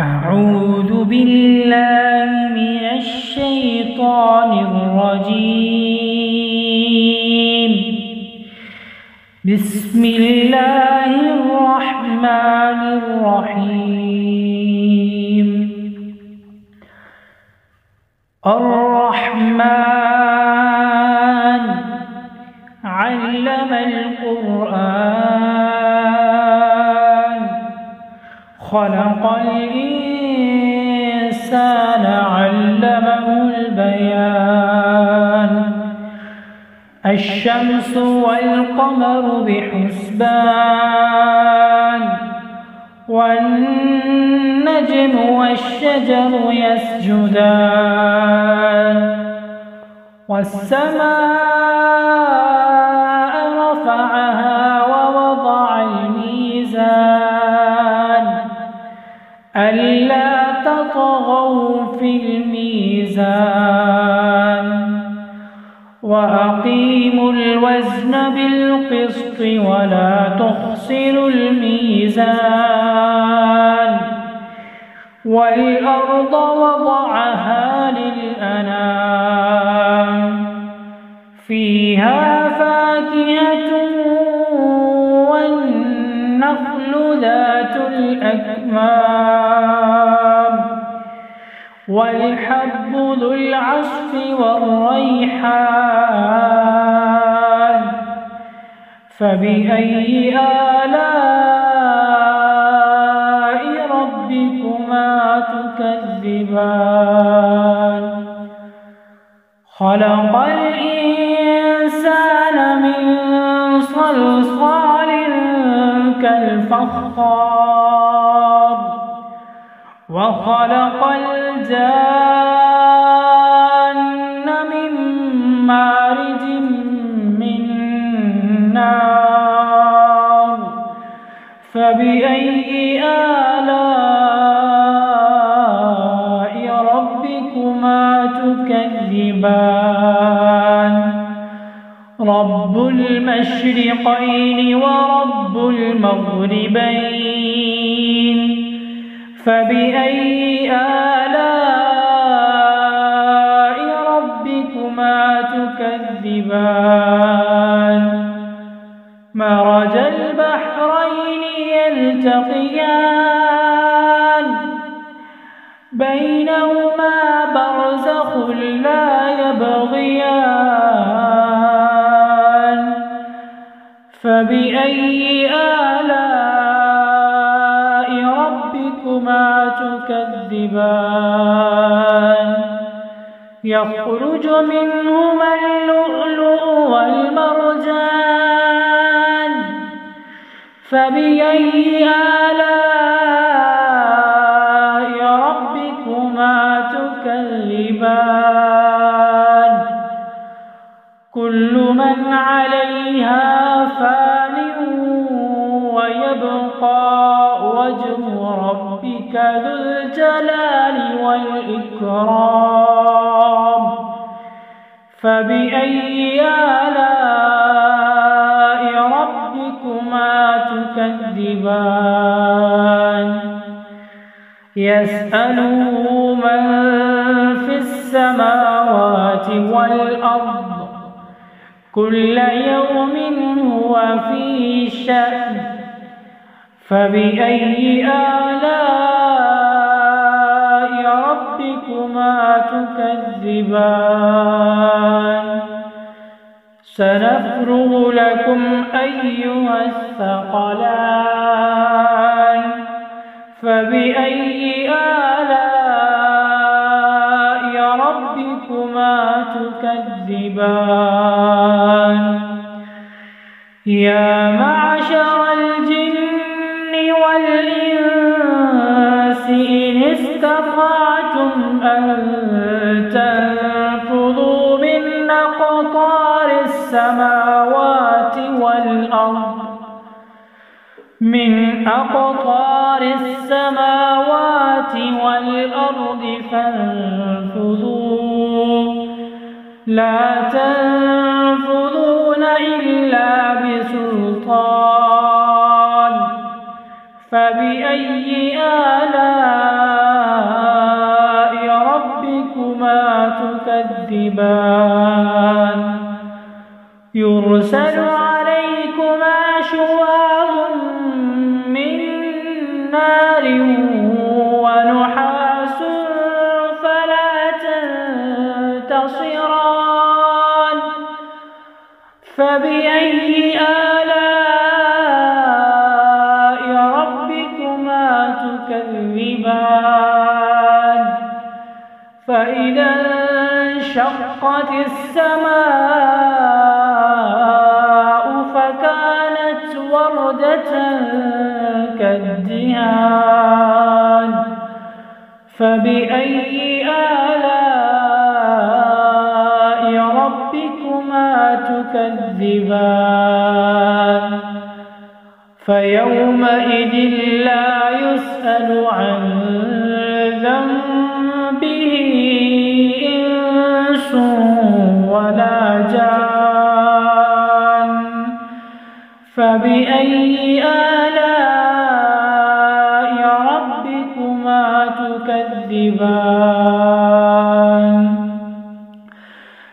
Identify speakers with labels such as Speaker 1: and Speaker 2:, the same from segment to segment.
Speaker 1: أعوذ بالله من الشيطان الرجيم. بسم الله الرحمن الرحيم. الرحمن علم القرآن خلق الإنسان علمه البيان. الشمس والقمر بحسبان والنجم والشجر يسجدان والسماء رفعها ووضع الميزان ألا تطغوا في الميزان وأقيموا الوزن بالقسط ولا تخسروا الميزان. والأرض وضعها للأنام فيها فاكهة والنخل ذات الأكمام والحب ذو العصف والريحان. فبأي آلاء ربكما تكذبان. خلق الإنسان من صلصال كالفخار وخلق الجان من مارج من نار. فبأي آلاء ربكما تكذبان. رب المشرقين ورب المغربين. فبأي آلاء ربكما تكذبان. مرج البحرين يلتقيان بينهما برزخ لا يبغيان. فبأي آلاء ربكما تكذبان. يخرج منهما اللؤلؤ والمرجان. فبأي آلاء ربكما تكذبان. كل من عليها فان ويبقى وجه ربك ذو الجلال والإكرام. فبأي آلاء ربكما تكذبان. يسأله من في السماوات والأرض كل يوم هو في شأن. فبأي آلاء ربكما تكذبان. سنفرغ لكم أيها الثقلان. فبأي آلاء ربكما تكذبان. يا معشر الجن والإنس إن استطعتم أن تنفذوا من أقطار السماوات والأرض فانفذوا لا تنفذون إلا بسلطان. فبأي آلاء تكذبان يرسل عليكما شواظ من نار ونحاس فلا تنتصران فبأي آلاء ربكما تكذبان فإذا انشقت السماء فكانت وردة كالدهان فبأي آلاء ربكما تكذبان فيومئذ لا يسأل عن ذنبه إنس ولا جان فبأي آلاء ربكما تكذبان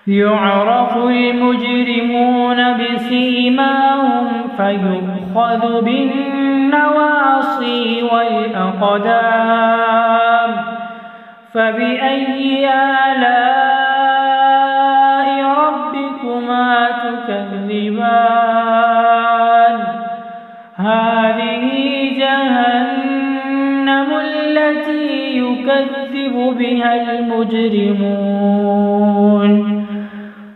Speaker 1: يعرف المجرمون بسيماهم فيؤخذ بالنواصي والأقدام فبأي آلاء ربكما تكذبان هذه جهنم التي يكذب بها المجرمون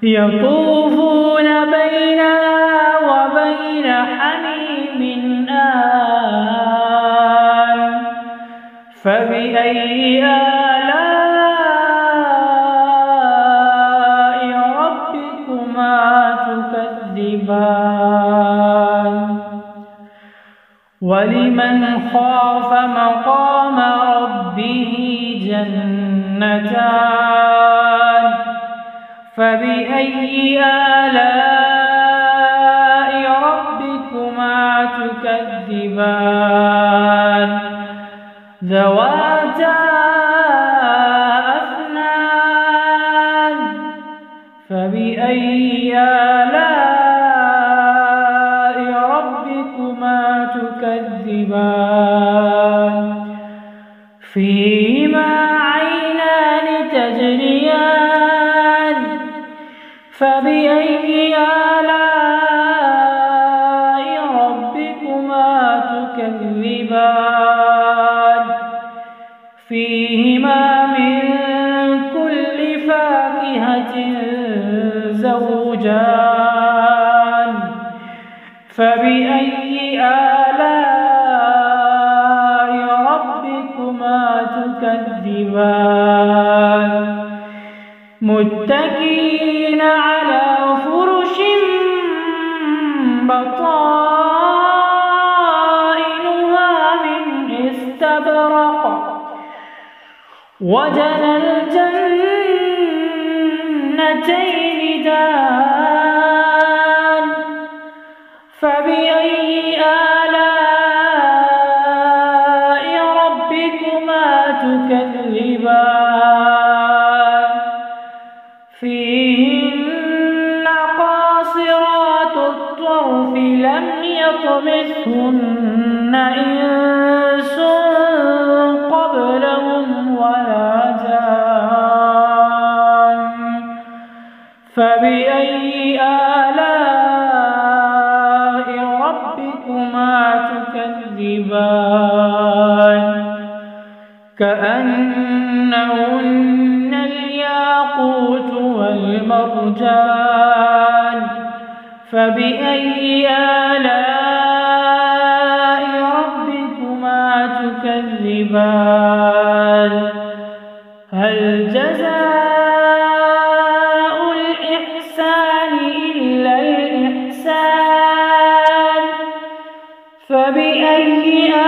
Speaker 1: يطوفون بينها وبين حميم آن فبأي آلاء ربكما تكذبان ولمن خاف مقام ربه جنتان فبأي آلاء ربكما تكذبان ذواتا أفنان فبأي آلاء ربكما تكذبان فيهما عينان تجريان فبأي آلاء ربكما تكذبان فيهما من كل فاكهة زوجان فبأي آلاء ربكما تكذبان متكئين على فرش بطائنها من استبرق وجنى الجنتين دان فبأي آلاء ربكما تكذبان فيهن قاصرات الطرف لم يطمثهن إنس قبلهم ولا جان فبأي آلاء ربكما تكذبان كأنهن الياقوت والمرجان فبأي آلاء ربكما تكذبان هل جزاء الإحسان إلا الإحسان فبأي آلاء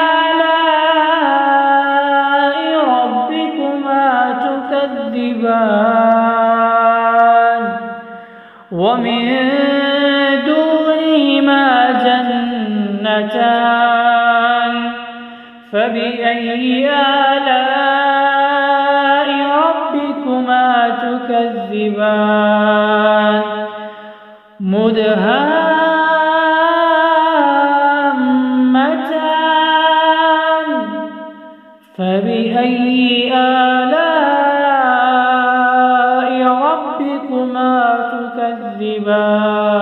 Speaker 1: ربكما تكذبان ومن دونهما جنتان فبأي آلاء ربكما تكذبان تكذبان مدهامتان فبأي آلاء ربكما تكذبان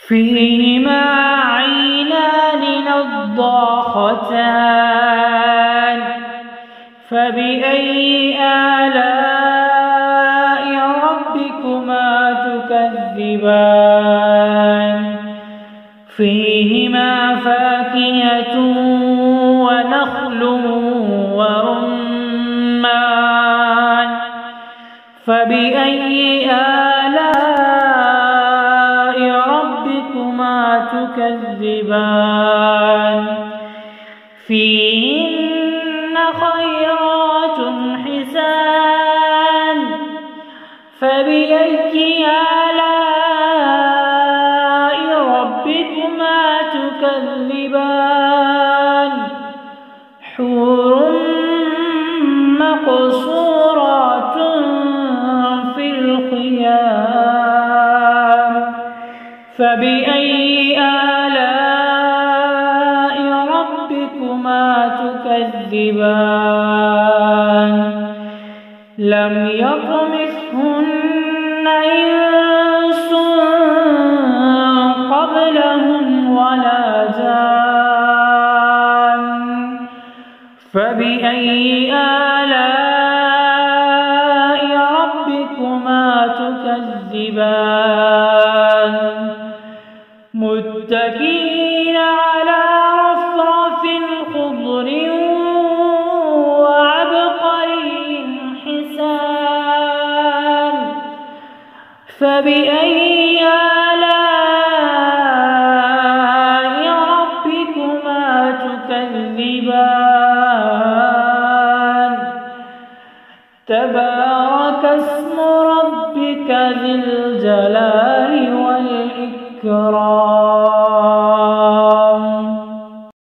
Speaker 1: فيهما عينان نضاختان فبأي آلاء ربكما تكذبان فيهما فاكهة ونخل ورمان فبأي آلاء ربكما تكذبان فيهن خيرات حسان فبأي آلاء ربكما تكذبان حور مقصورات في الخيام فبأي آلاء ربكما تكذبان لم يطمثهن إنس قبلهم ولا جان فبأي آلاء ربكما تكذبان متكئين على رفرف خضر وعبقري حسان فبأي آلاء ربكما تكذبان تبارك اسم ربك ذي الجلال والإكرام